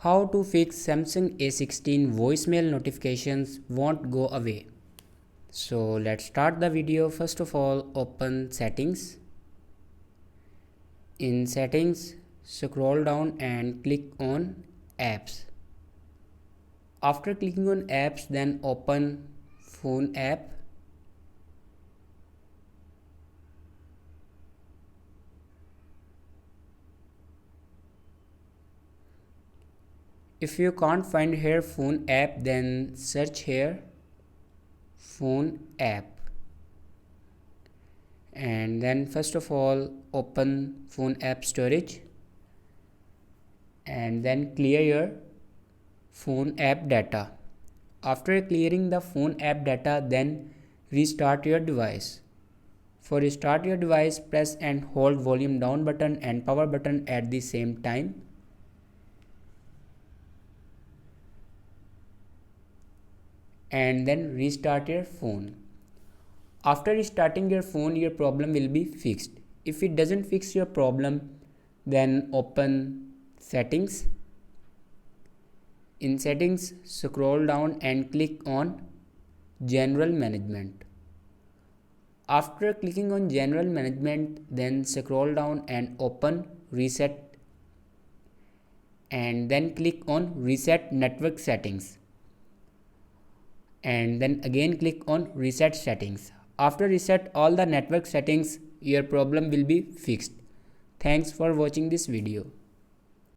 How to fix Samsung A16 voicemail notifications won't go away. So let's start the video. First of all, open settings. In settings, scroll down and click on apps. After clicking on apps, then open phone app. If you can't find here phone app, then search here phone app. And then first of all, open phone app storage and then clear your phone app data. After clearing the phone app data, then restart your device. For restart your device, press and hold volume down button and power button at the same time. And then restart your phone. After restarting your phone, your problem will be fixed. If it doesn't fix your problem, then open settings. In settings, scroll down and click on general management. After clicking on general management, then scroll down and open reset and then click on reset network settings. And then again click on reset settings. After reset all the network settings, your problem will be fixed. Thanks for watching this video.